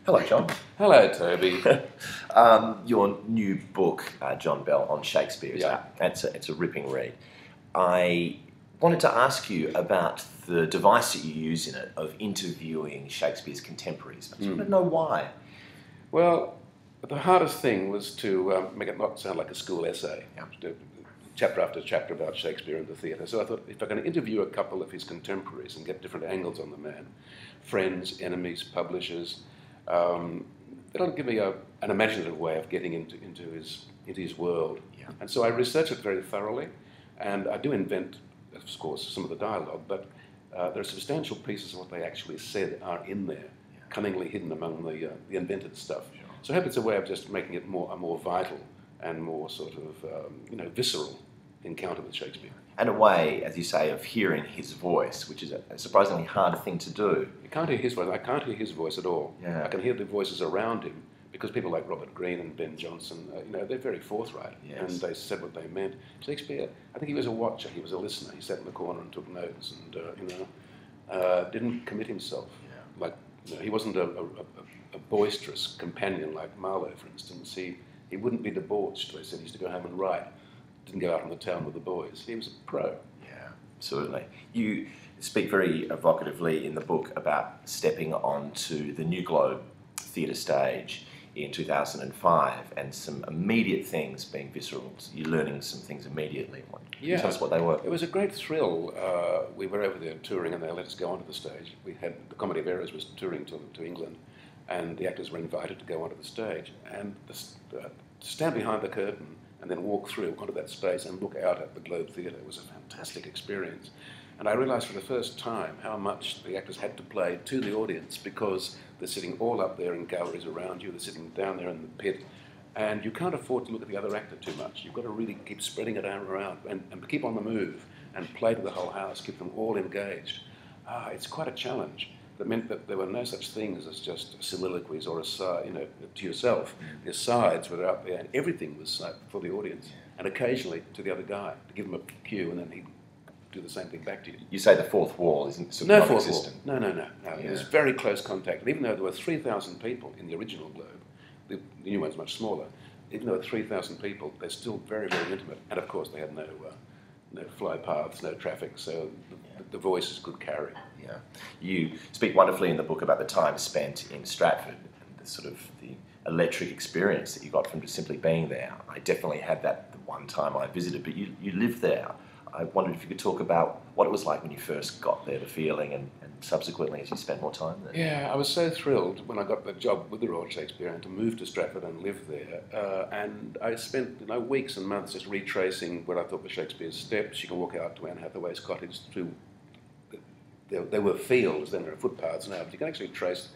Hello, John. Hello, Toby. Your new book, John Bell, On Shakespeare, is out. It's a ripping read. I wanted to ask you about the device that you use in it of interviewing Shakespeare's contemporaries. I don't know why. Well, the hardest thing was to make it not sound like a school essay, chapter after chapter about Shakespeare and the theatre. So I thought, if I'm going to interview a couple of his contemporaries and get different angles on the man, friends, enemies, publishers, that'll give me an imaginative way of getting into his world. Yeah. And so I research it very thoroughly, and I do invent, of course, some of the dialogue, but there are substantial pieces of what they actually said are in there, cunningly hidden among the invented stuff. Sure. So I hope it's a way of just making it a more vital and more sort of visceral encounter with Shakespeare. And a way, as you say, of hearing his voice, which is a surprisingly hard thing to do. You can't hear his voice. I can't hear his voice at all. Yeah. I can hear the voices around him because people like Robert Greene and Ben Jonson, they're very forthright, and they said what they meant. Shakespeare, I think he was a watcher. He was a listener. He sat in the corner and took notes, and didn't commit himself. Yeah. He wasn't a boisterous companion like Marlowe, for instance. He wouldn't be debauched. They said he used to go home and write. Didn't go out in the town with the boys. He was a pro. Yeah, absolutely. You speak very evocatively in the book about stepping onto the New Globe theatre stage in 2005 and some immediate things being visceral. You're learning some things immediately. Can you tell us what they were? It was a great thrill. We were over there touring and they let us go onto the stage. The Comedy of Errors was touring to England, and the actors were invited to go onto the stage and to stand behind the curtain and then walk through onto that space and look out at the Globe Theatre. It was a fantastic experience. And I realised for the first time how much the actors had to play to the audience, because they're sitting all up there in galleries around you, they're sitting down there in the pit, and you can't afford to look at the other actor too much. You've got to really keep spreading it around and keep on the move and play to the whole house, keep them all engaged. It's quite a challenge. That meant that there were no such things as just soliloquies or to yourself. The asides were out there, and everything was for the audience, and occasionally to the other guy to give him a cue, and then he'd do the same thing back to you. You say the fourth wall isn't sort no of fourth non-existent. wall. No. Yeah. It was very close contact. And even though there were 3,000 people in the original Globe, the new one's much smaller. Even though there were 3,000 people, they're still very, very intimate. And of course, they had no fly paths, no traffic, so the voices could carry. Yeah. You speak wonderfully in the book about the time spent in Stratford and the sort of the electric experience that you got from just simply being there. I definitely had that the one time I visited, but you lived there. I wondered if you could talk about what it was like when you first got there, the feeling, and subsequently as you spent more time there. Yeah, I was so thrilled when I got the job with the Royal Shakespeare and to move to Stratford and live there. And I spent weeks and months just retracing what I thought were Shakespeare's steps. You can walk out to Anne Hathaway's cottage through. There were fields, then there are footpaths now, but you can actually trace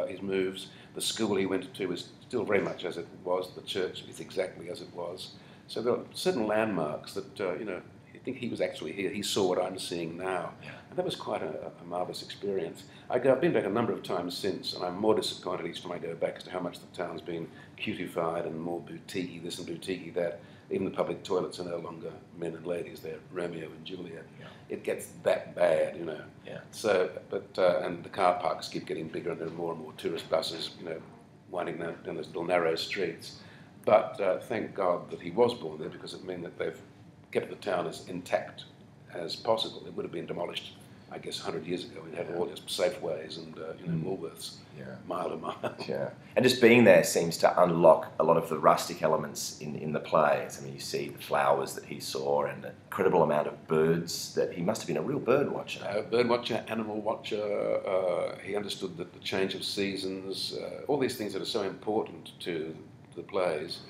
his moves. The school he went to is still very much as it was. The church is exactly as it was. So there are certain landmarks that, I think he was actually here. He saw what I'm seeing now. Yeah. And that was quite a marvellous experience. I've been back a number of times since, and I'm more disappointed each time I go back as to how much the town's been cutified and more boutique-y this and boutique-y that. Even the public toilets are no longer men and ladies, they're Romeo and Juliet. Yeah. It gets that bad, Yeah. So, and the car parks keep getting bigger, and there are more and more tourist buses, winding down those little narrow streets. But thank God that he was born there, because it meant that they've kept the town as intact as possible. It would have been demolished, I guess, 100 years ago. We'd have all just Safeways and Woolworths, mile to mile. Yeah, and just being there seems to unlock a lot of the rustic elements in the plays. I mean, you see the flowers that he saw and the incredible amount of birds that he must have been a real bird watcher. Bird watcher, animal watcher. He understood that the change of seasons, all these things that are so important to the plays.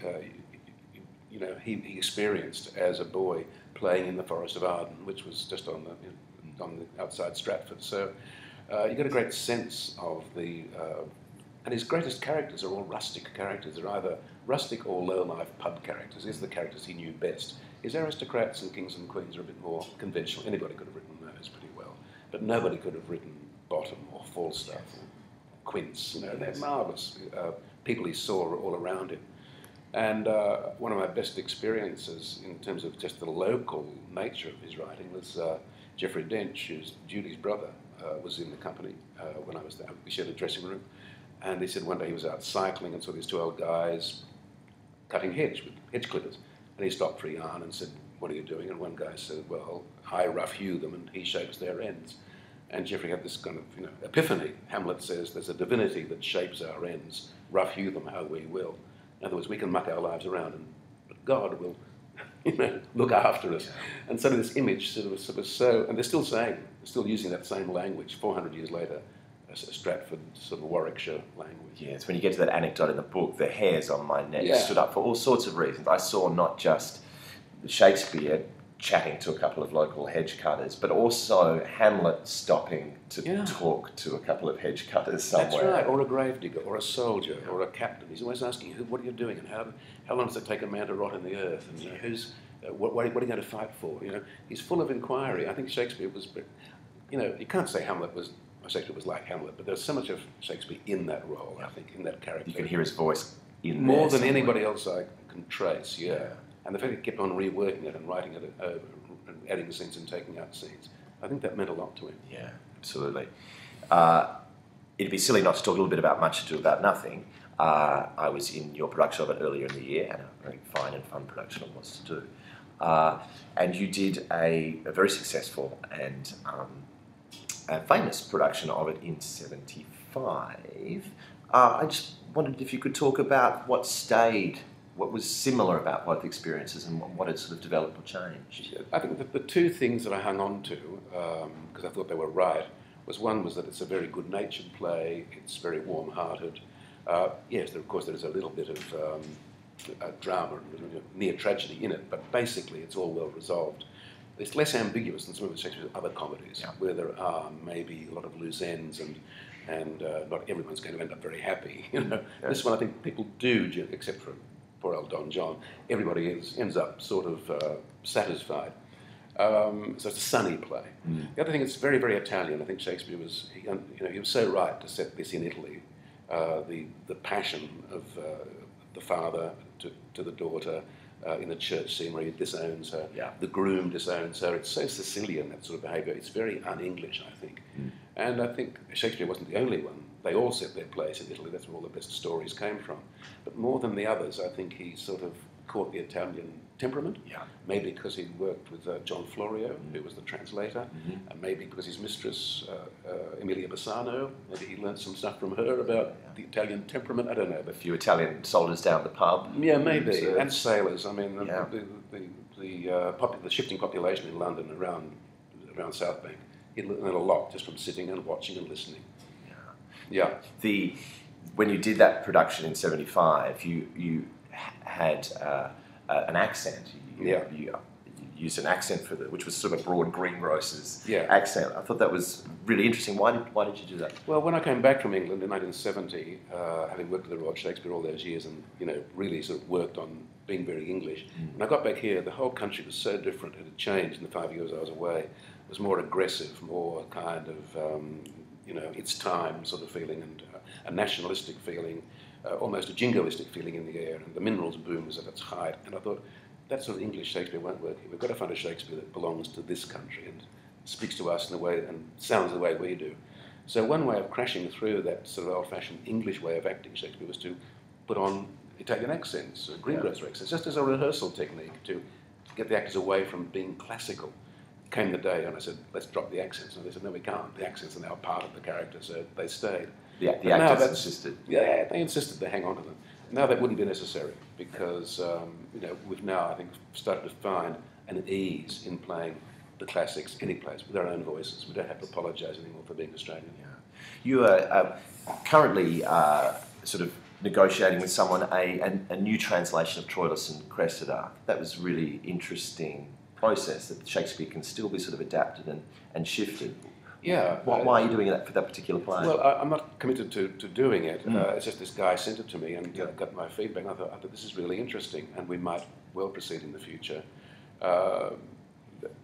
He experienced as a boy playing in the Forest of Arden, which was just on the outside Stratford. So you get a great sense of and his greatest characters are all rustic characters. They're either rustic or low-life pub characters. These are the characters he knew best. His aristocrats and kings and queens are a bit more conventional. Anybody could have written those pretty well, but nobody could have written Bottom or Falstaff or Quince. They're marvellous people he saw all around him. And one of my best experiences in terms of just the local nature of his writing was Geoffrey Dench, who's Judy's brother, was in the company when I was there. We shared a dressing room. And he said one day he was out cycling and saw these two old guys cutting hedge with hedge clippers. And he stopped for a yarn and said, "What are you doing?" And one guy said, "Well, I rough hew them and he shapes their ends." And Geoffrey had this kind of epiphany. Hamlet says there's a divinity that shapes our ends, rough hew them how we will. In other words, we can muck our lives around, but God will look after us. And so this image sort of so, and they're still saying, they're still using that same language 400 years later, a Stratford sort of Warwickshire language. Yeah, it's when you get to that anecdote in the book, the hairs on my neck Yeah. stood up for all sorts of reasons. I saw not just Shakespeare chatting to a couple of local hedge cutters, but also Hamlet stopping to talk to a couple of hedge cutters somewhere. That's right, or a gravedigger, or a soldier, or a captain. He's always asking, "What are you doing, and how long does it take a man to rot in the earth, and what are you going to fight for?" He's full of inquiry. I think Shakespeare was, you can't say Shakespeare was like Hamlet, but there's so much of Shakespeare in that role. I think in that character. You can hear his voice in more there than somewhere. anybody else I can trace. Yeah. And the fact that he kept on reworking it and writing it over and adding scenes and taking out scenes, I think that meant a lot to him. Yeah, absolutely. It'd be silly not to talk a little bit about Much Ado About Nothing. I was in your production of it earlier in the year, and a very fine and fun production it was to do. And you did a very successful and a famous production of it in '75. I just wondered if you could talk about what was similar about both experiences and what had sort of developed or changed. I think that the two things that I hung on to, because I thought they were right, one was that it's a very good-natured play, it's very warm-hearted. Yes, of course there is a little bit of drama, near tragedy in it, but basically it's all well resolved. It's less ambiguous than some of Shakespeare's other comedies, where there are maybe a lot of loose ends and not everyone's going to end up very happy. This one I think people do, except for poor old Don John. Everybody ends up sort of satisfied. So it's a sunny play. The other thing, it's very, very Italian. I think Shakespeare was, he was so right to set this in Italy. The passion of the father to the daughter in the church scene where he disowns her. The groom disowns her. It's so Sicilian, that sort of behaviour. It's very un-English, I think. And I think Shakespeare wasn't the only one. They all set their place in Italy. That's where all the best stories came from. But more than the others, I think he sort of caught the Italian temperament. Maybe because he worked with John Florio, who was the translator. And maybe because his mistress, Emilia Bassano, maybe he learnt some stuff from her about the Italian temperament. I don't know. A few Italian soldiers down the pub. Yeah, maybe. And sailors. I mean, the shifting population in London around South Bank, he learned a lot just from sitting and watching and listening. When you did that production in '75, you had an accent. You used an accent for which was sort of a broad greengrocer's accent. I thought that was really interesting. Why did you do that? Well, when I came back from England in 1970, having worked with the Royal Shakespeare all those years and really sort of worked on being very English, when I got back here, the whole country was so different. It had changed in the 5 years I was away. It was more aggressive, more kind of it's time sort of feeling, and a nationalistic feeling, almost a jingoistic feeling in the air, and the minerals boom was at its height. And I thought, that sort of English Shakespeare won't work here. We've got to find a Shakespeare that belongs to this country and speaks to us in a way and sounds the way we do. So one way of crashing through that sort of old-fashioned English way of acting Shakespeare was to put on Italian accents, greengrocer accents, just as a rehearsal technique to get the actors away from being classical. Came the day and I said, let's drop the accents. And they said, no, we can't. The accents are now part of the character, so they stayed. The actors insisted. Yeah, they insisted to hang on to them. Now that wouldn't be necessary because we've now, I think, started to find an ease in playing the classics any place with our own voices. We don't have to apologise anymore for being Australian. You are currently sort of negotiating with someone a new translation of Troilus and Cressida. That was really interesting process, that Shakespeare can still be sort of adapted and shifted. Why are you doing that for that particular play? Well, I'm not committed to doing it. It's just this guy sent it to me and got my feedback. I thought this is really interesting and we might well proceed in the future. A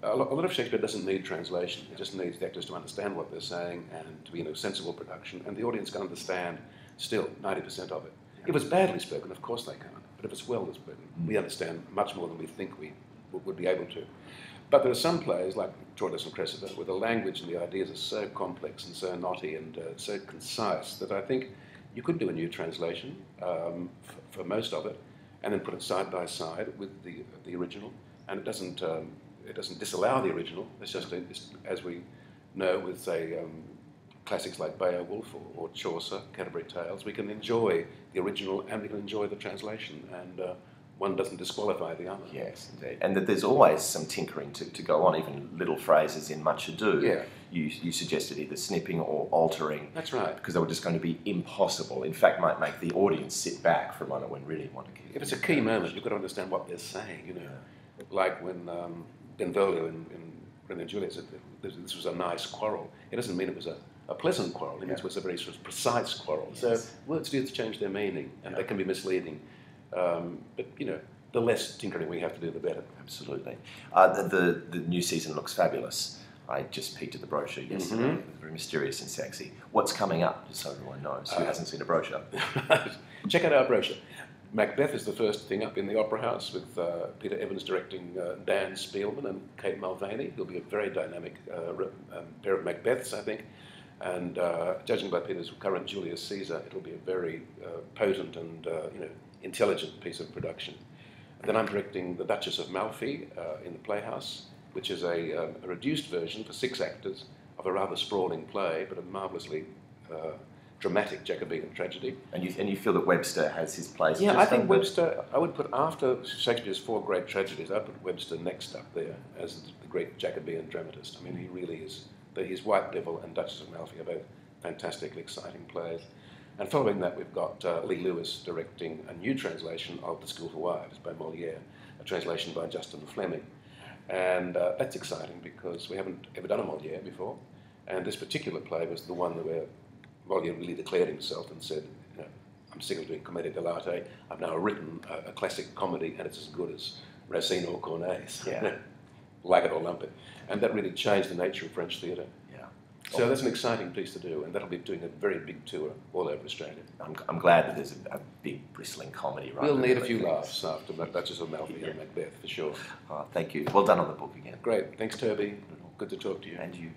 lot of Shakespeare doesn't need translation. It just needs the actors to understand what they're saying and to be in a sensible production, and the audience can understand still 90% of it. If it's badly spoken, of course they can't, but if it's well spoken, we understand much more than we think we would be able to. But there are some plays, like Troilus and Cressida, where the language and the ideas are so complex and so knotty and so concise that I think You could do a new translation for most of it, and then put it side by side with the original, and it doesn't disallow the original. It's just as we know with say classics like Beowulf or Chaucer, Canterbury Tales, we can enjoy the original and we can enjoy the translation, and one doesn't disqualify the other. Yes, indeed. And that there's always some tinkering to go on, even little phrases in Much Ado. Yeah. You suggested either snipping or altering. That's right. Because they were just going to be impossible. In fact, might make the audience sit back for a moment when really want to keep. If it's a key moment, you've got to understand what they're saying, you know. Yeah. Like when Benvolio in Romeo and Juliet said that this was a nice quarrel. It doesn't mean it was a pleasant quarrel. It means it was a very sort of precise quarrel. Yes. So words do change their meaning, and they can be misleading. But, you know, the less tinkering we have to do, the better. Absolutely. The new season looks fabulous. I just peeked at the brochure yesterday. Mm-hmm. It was very mysterious and sexy. What's coming up, just so everyone knows, who hasn't seen a brochure? Check out our brochure. Macbeth is the first thing up in the Opera House, with Peter Evans directing Dan Spielman and Kate Mulvaney. It'll be a very dynamic pair of Macbeths, I think. And judging by Peter's current Julius Caesar, it'll be a very potent and intelligent piece of production. And then I'm directing The Duchess of Malfi in the Playhouse, which is a reduced version for 6 actors of a rather sprawling play, but a marvellously dramatic Jacobean tragedy. And you feel that Webster has his place? Yeah, I think Webster, I would put, after Shakespeare's 4 great tragedies, I'd put Webster next up there as the great Jacobean dramatist. I mean, he really is. His White Devil and Duchess of Malfi are both fantastically exciting plays. And following that, we've got Lee Lewis directing a new translation of The School for Wives by Molière, a translation by Justin Fleming. And that's exciting because we haven't ever done a Molière before. And this particular play was the one where Molière really declared himself and said, you know, I'm sick of doing commedia dell'arte. I've now written a classic comedy, and it's as good as Racine or Corneille's. Yeah. Like it or lump it. And that really changed the nature of French theatre. Yeah. So that's an exciting piece to do, and that'll be doing a very big tour all over Australia. I'm glad that there's a big bristling comedy. We'll need a few laughs after Duchess of Malfi and Macbeth, for sure. Thank you. Well done on the book again. Great. Thanks, Toby. Good to talk to you. And you.